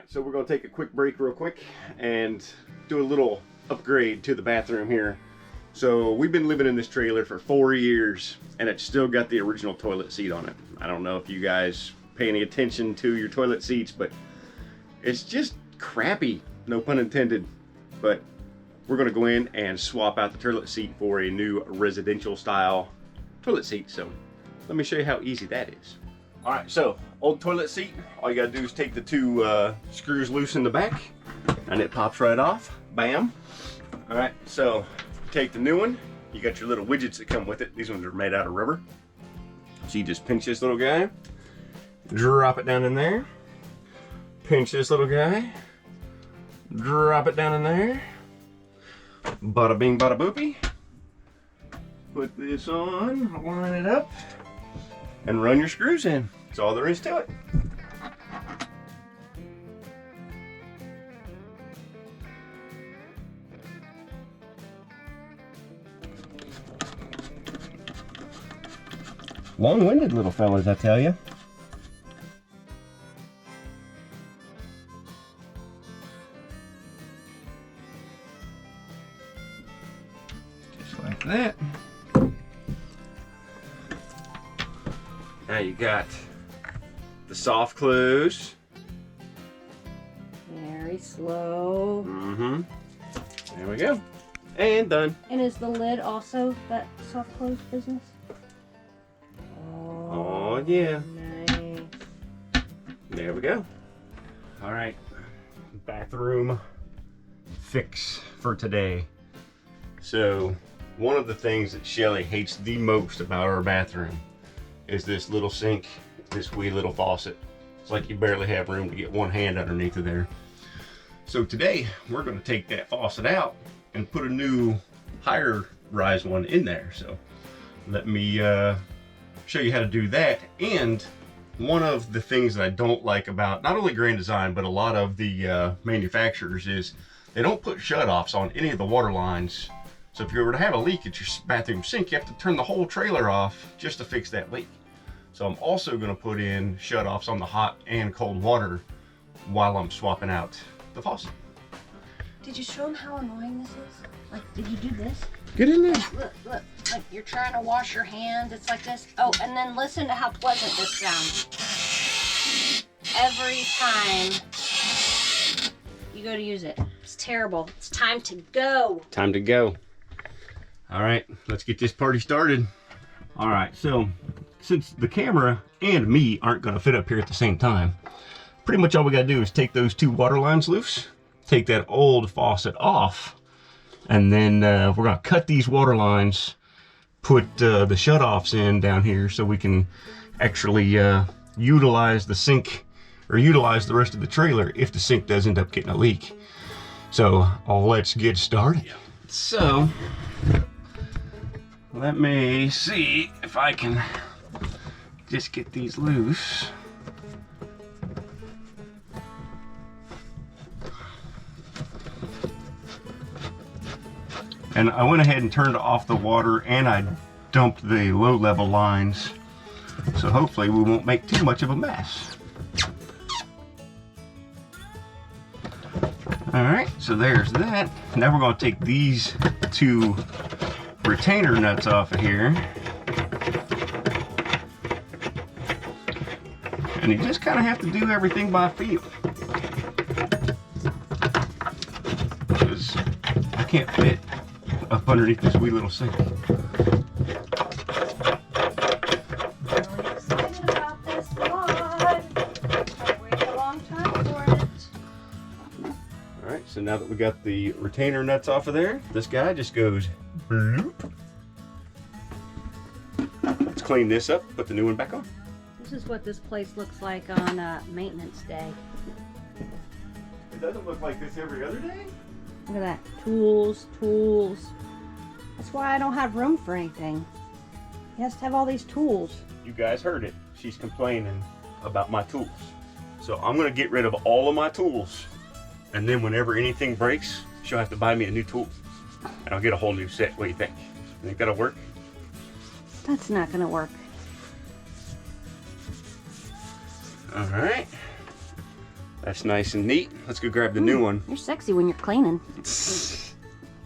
Alright, so we're going to take a quick break real quick and do a little upgrade to the bathroom here. So we've been living in this trailer for 4 years and it's still got the original toilet seat on it. I don't know if you guys pay any attention to your toilet seats, but it's just crappy, no pun intended. But we're going to go in and swap out the toilet seat for a new residential style toilet seat. So let me show you how easy that is. Alright, so old toilet seat, all you gotta do is take the two screws loose in the back and it pops right off. Bam. Alright, so take the new one. You got your little widgets that come with it. These ones are made out of rubber. So you just pinch this little guy, drop it down in there, pinch this little guy, drop it down in there, bada bing bada boopy. Put this on, line it up, and run your screws in. That's all there is to it. Long-winded little fellas, I tell you. Just like that. Now you got the soft close. Very slow. Mm-hmm. There we go. And done. And is the lid also that soft close business? Oh yeah. Nice. There we go. All right. Bathroom fix for today. So one of the things that Shelley hates the most about our bathroom is this little sink, this wee little faucet. It's like you barely have room to get one hand underneath of there. So today we're going to take that faucet out and put a new higher rise one in there. So let me show you how to do that. And one of the things that I don't like about not only Grand Design but a lot of the manufacturers is they don't put shutoffs on any of the water lines. So if you were to have a leak at your bathroom sink, you have to turn the whole trailer off just to fix that leak. So I'm also going to put in shutoffs on the hot and cold water while I'm swapping out the faucet. Did you show them how annoying this is? Like, did you do this? Get in there. Look, look. Like you're trying to wash your hands. It's like this. Oh, and then listen to how pleasant this sounds. Every time you go to use it. It's terrible. It's time to go. Time to go. All right, let's get this party started. All right, so since the camera and me aren't gonna fit up here at the same time, pretty much all we gotta do is take those two water lines loose, take that old faucet off, and then we're gonna cut these water lines, put the shutoffs in down here so we can actually utilize the sink or utilize the rest of the trailer if the sink does end up getting a leak. So let's get started. So let me see if I can just get these loose. And I went ahead and turned off the water and I dumped the low level lines. So hopefully we won't make too much of a mess. All right, so there's that. Now we're gonna take these two retainer nuts off of here. And you just kind of have to do everything by feel. Because I can't fit up underneath this wee little sink. Really excited about this one. I've waited a long time for it. All right, so now that we got the retainer nuts off of there, this guy just goes bloop. Let's clean this up, put the new one back on. This is what this place looks like on maintenance day. It doesn't look like this every other day. Look at that. Tools, tools. That's why I don't have room for anything. He has to have all these tools. You guys heard it. She's complaining about my tools. So I'm gonna get rid of all of my tools. And then whenever anything breaks, she'll have to buy me a new tool. And I'll get a whole new set. What do you think? You think that'll work? That's not gonna work. All right. That's nice and neat. Let's go grab the new one. You're sexy when you're cleaning.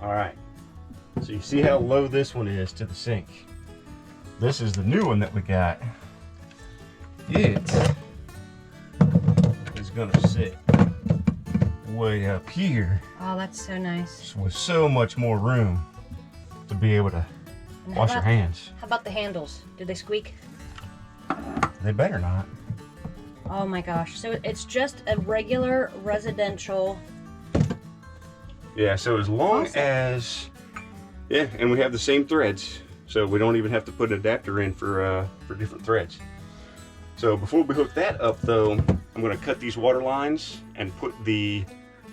All right. So you see how low this one is to the sink. This is the new one that we got. It is gonna sit way up here. Oh, that's so nice. With so much more room to be able to wash your hands. How about the handles? Do they squeak? They better not. Oh my gosh. So it's just a regular residential. Yeah, so as long faucet. as, yeah, and we have the same threads. So we don't even have to put an adapter in for different threads. So before we hook that up though, I'm gonna cut these water lines and put the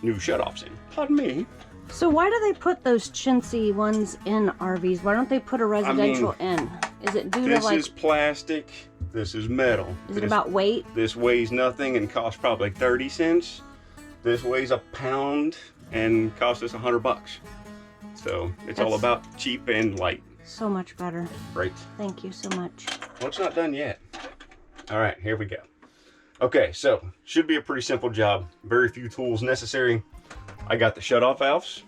new shutoffs in. Pardon me. So why do they put those chintzy ones in RVs? Why don't they put a residential in? Is it due to like... This is plastic, this is metal. Is it about weight? This weighs nothing and costs probably 30 cents. This weighs a pound and costs us $100. So it's all about cheap and light. So much better. Right. Thank you so much. Well, it's not done yet. All right, here we go. Okay, so should be a pretty simple job. Very few tools necessary. I got the shutoff valves.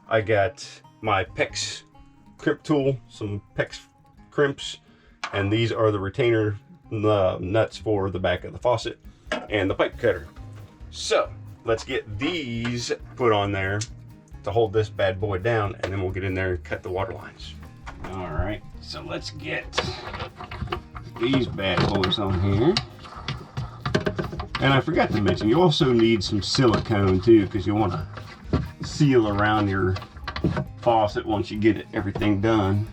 I got my PEX crimp tool, some PEX crimps, and these are the retainer nuts for the back of the faucet and the pipe cutter. So let's get these put on there to hold this bad boy down, and then we'll get in there and cut the water lines. All right, so let's get these bad boys on here. And I forgot to mention, you also need some silicone too, because you want to seal around your faucet once you get everything done.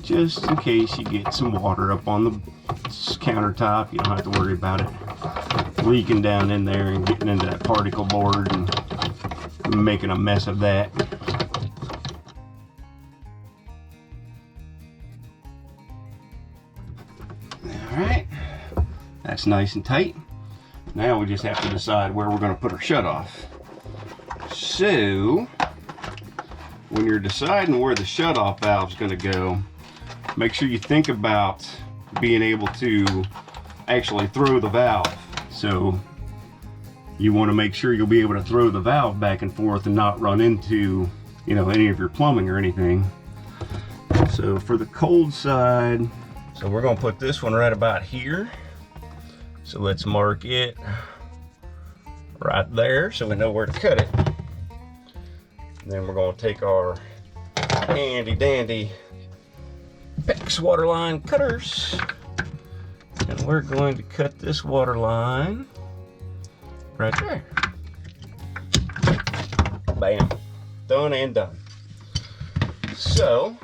Just in case you get some water up on the countertop, you don't have to worry about it leaking down in there and getting into that particle board and making a mess of that. Alright, that's nice and tight. Now we just have to decide where we're going to put our shutoff. So, when you're deciding where the shutoff valve is going to go, make sure you think about being able to actually throw the valve. So, you want to make sure you'll be able to throw the valve back and forth and not run into, you know, any of your plumbing or anything. So, for the cold side, so we're going to put this one right about here. So let's mark it right there so we know where to cut it. And then we're going to take our handy dandy PEX water line cutters, and we're going to cut this water line right there. Bam. Done and done. So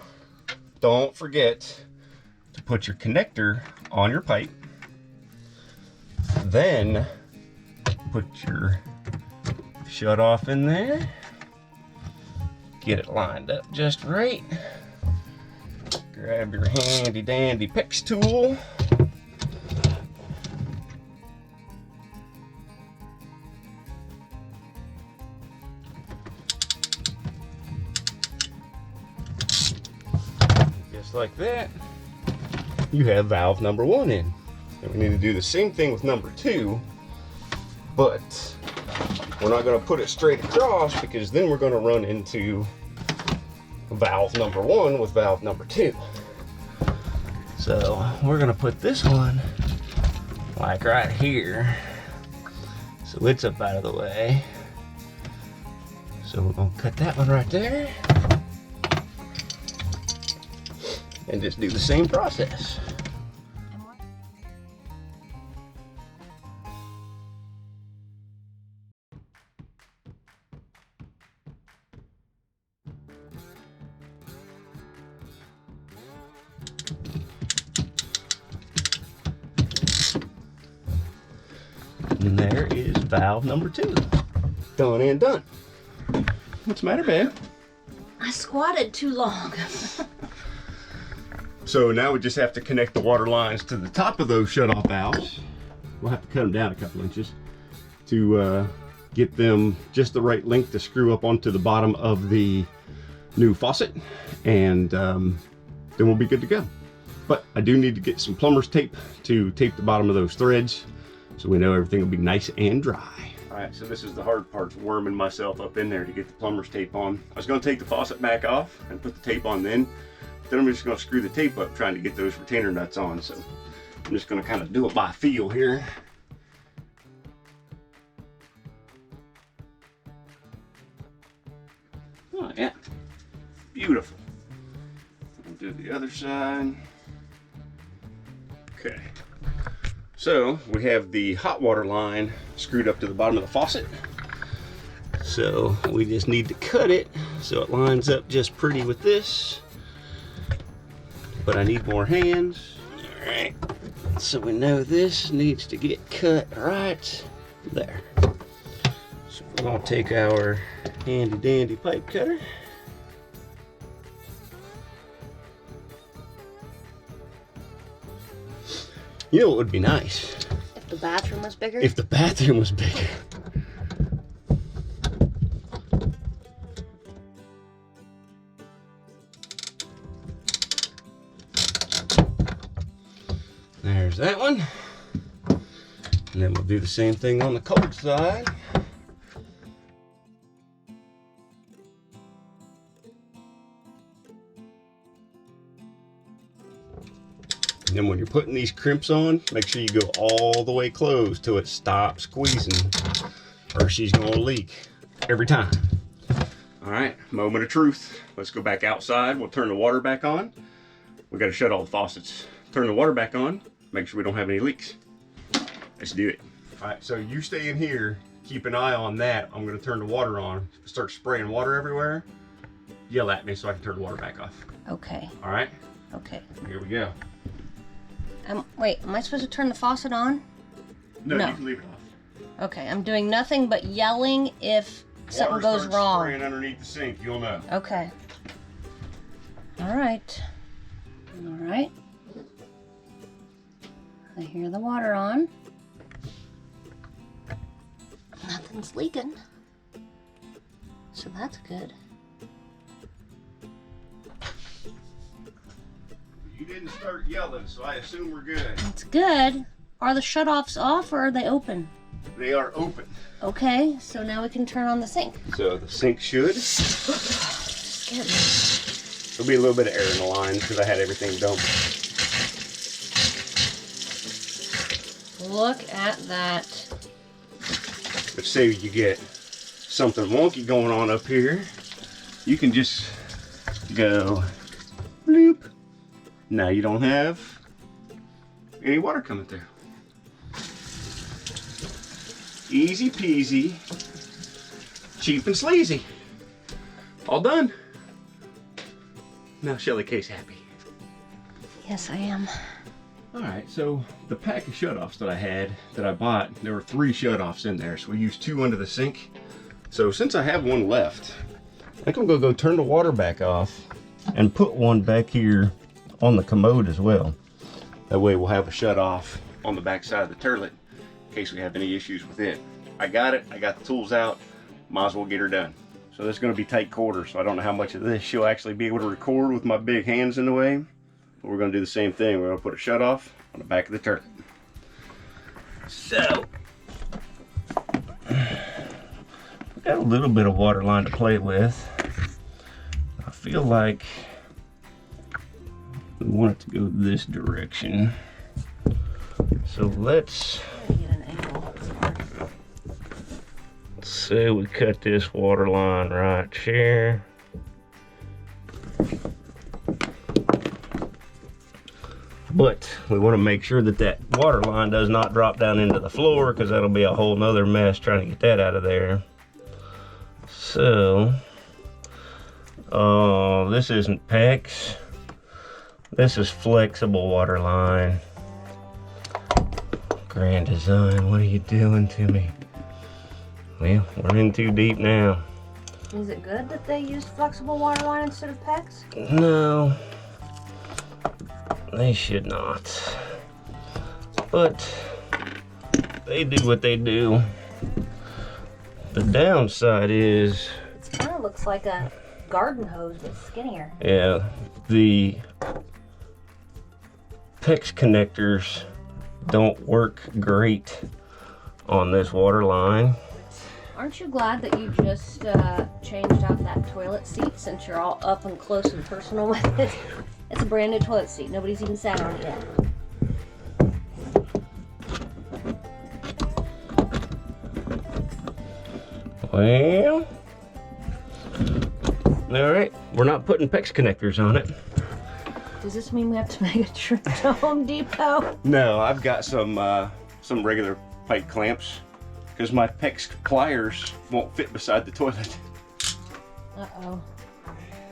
don't forget to put your connector on your pipe. Then put your shutoff in there. Get it lined up just right. Grab your handy dandy PEX tool. Just like that. You have valve number 1 in. And we need to do the same thing with number 2, but we're not going to put it straight across because then we're going to run into valve number 1 with valve number 2. So we're going to put this one like right here, so it's up out of the way. So we're going to cut that one right there and just do the same process. And there is valve number 2. Done and done. What's the matter, babe? I squatted too long. So now we just have to connect the water lines to the top of those shutoff valves. We'll have to cut them down a couple inches to get them just the right length to screw up onto the bottom of the new faucet, and then we'll be good to go. But I do need to get some plumber's tape to tape the bottom of those threads so we know everything will be nice and dry. All right, so this is the hard part, worming myself up in there to get the plumber's tape on. I was gonna take the faucet back off and put the tape on then I'm just gonna screw the tape up trying to get those retainer nuts on. So I'm just gonna kind of do it by feel here. Oh yeah, beautiful. I'll do the other side. Okay, so we have the hot water line screwed up to the bottom of the faucet. So we just need to cut it so it lines up just pretty with this. But I need more hands. All right, so we know this needs to get cut right there. So we're gonna take our handy dandy pipe cutter. You know what would be nice? If the bathroom was bigger? If the bathroom was bigger. There's that one. And then we'll do the same thing on the cold side. And then when you're putting these crimps on, make sure you go all the way closed till it stops squeezing, or she's gonna leak every time. All right, moment of truth. Let's go back outside. We'll turn the water back on. We gotta shut all the faucets. Turn the water back on. Make sure we don't have any leaks. Let's do it. All right, so you stay in here. Keep an eye on that. I'm gonna turn the water on. Start spraying water everywhere. Yell at me so I can turn the water back off. Okay. All right? Okay. Here we go. Wait, am I supposed to turn the faucet on? No, you can leave it off. Okay, I'm doing nothing but yelling if something goes wrong. Spraying underneath the sink, you'll know. Okay. All right. All right. I hear the water on. Nothing's leaking. So that's good. You didn't start yelling, so I assume we're good. It's good. Are the shutoffs off or are they open? They are open. Okay, so now we can turn on the sink. So the sink should. Scared me. There'll be a little bit of air in the line because I had everything dumped. Look at that. But say you get something wonky going on up here, you can just go bloop. Now you don't have any water coming through. Easy peasy, cheap and sleazy. All done. Now Shelley K's happy. Yes, I am. All right, so the pack of shutoffs that I had, that I bought, there were 3 shutoffs in there. So we used 2 under the sink. So since I have one left, I think I'm gonna go turn the water back off and put one back here on the commode as well. That way we'll have a shut off on the back side of the turlet in case we have any issues with it. I got it, I got the tools out, might as well get her done. So this is gonna be tight quarters, so I don't know how much of this she'll actually be able to record with my big hands in the way. But we're gonna do the same thing. We're gonna put a shut off on the back of the turlet. So, we got a little bit of water line to play with. I feel like we want it to go this direction. So let's say we cut this water line right here. But we want to make sure that that water line does not drop down into the floor, because that'll be a whole nother mess trying to get that out of there. So, this isn't PEX. This is flexible water line. Grand Design, what are you doing to me? Well, we're in too deep now. Is it good that they used flexible water line instead of PEX? No, they should not. But they do what they do. The downside is, it kind of looks like a garden hose but skinnier. yeah, the PEX connectors don't work great on this water line. Aren't you glad that you just changed out that toilet seat since you're all up and close and personal with it? It's a brand new toilet seat. Nobody's even sat on it yet. Well, all right, we're not putting PEX connectors on it. Does this mean we have to make a trip to Home Depot? No, I've got some regular pipe clamps because my PEX pliers won't fit beside the toilet. Uh-oh.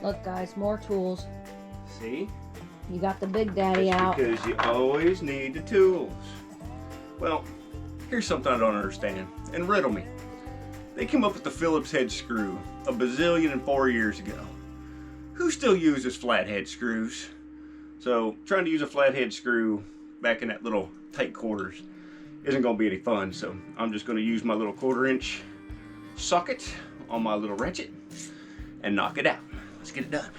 Look, guys, more tools. See? You got the Big Daddy That's out. because you always need the tools. Well, here's something I don't understand, and riddle me. They came up with the Phillips head screw a bazillion and 4 years ago. Who still uses flathead screws? So trying to use a flathead screw back in that little tight quarters isn't going to be any fun. So I'm just going to use my little 1/4-inch socket on my little ratchet and knock it out. Let's get it done.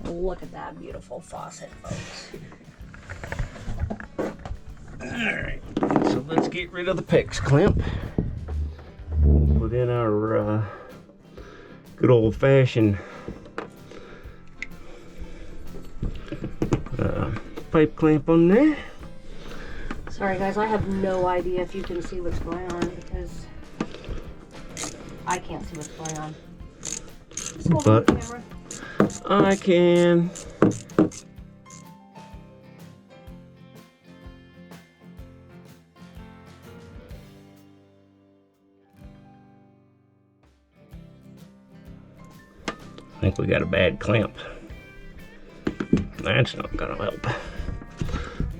Look at that beautiful faucet, folks. Alright, so let's get rid of the PEX clamp. Put in our good old-fashioned pipe clamp on there. Sorry guys, I have no idea if you can see what's going on because I can't see what's going on. Just hold But the camera. I can. I think we got a bad clamp. That's not gonna help.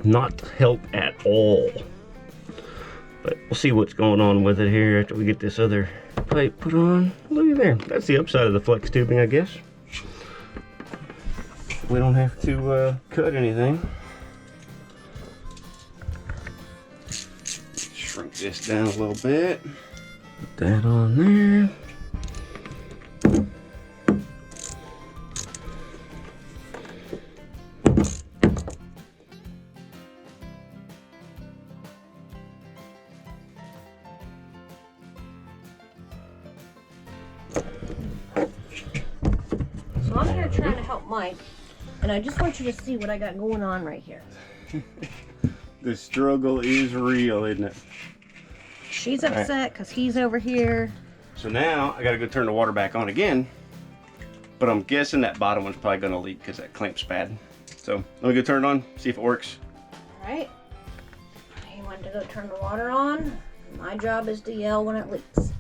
Not help at all. But we'll see what's going on with it here after we get this other pipe put on. Look at there. That's the upside of the flex tubing, I guess. We don't have to cut anything. Shrink this down a little bit. Put that on there. So I'm here trying to help Mike, and I just want you to see what I got going on right here. The struggle is real, isn't it? She's upset because he's over here. So now I gotta go turn the water back on again, but I'm guessing that bottom one's probably gonna leak because that clamp's bad. So let me go turn it on, see if it works. All right. He went to go turn the water on. My job is to yell when it leaks.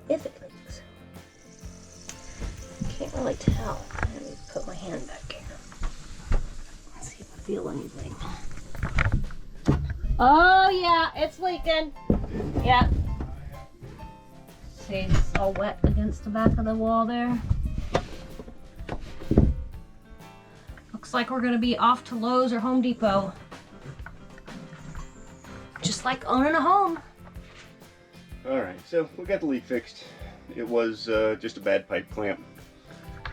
If it leaks. Can't really tell. Let me put my hand back here. Let's see if I feel anything. Oh yeah, it's leaking. Yeah. See, it's all wet against the back of the wall there. Looks like we're gonna be off to Lowe's or Home Depot. Just like owning a home. Alright, so we got the leak fixed. It was just a bad pipe clamp.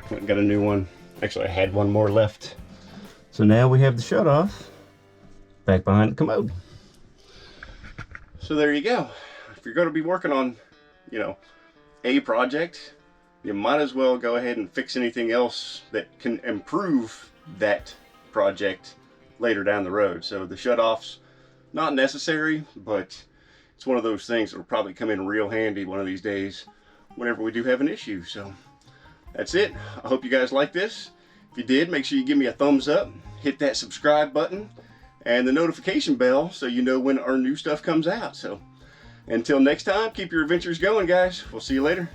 Went and got a new one. Actually, I had one more left. So now we have the shut off back behind the commode. So there you go. If you're going to be working on, you know, a project, you might as well go ahead and fix anything else that can improve that project later down the road. So the shut-off's not necessary, but it's one of those things that will probably come in real handy one of these days whenever we do have an issue. So that's it. I hope you guys like this. If you did, make sure you give me a thumbs up, hit that subscribe button and the notification bell so you know when our new stuff comes out. So until next time, keep your adventures going, guys. We'll see you later.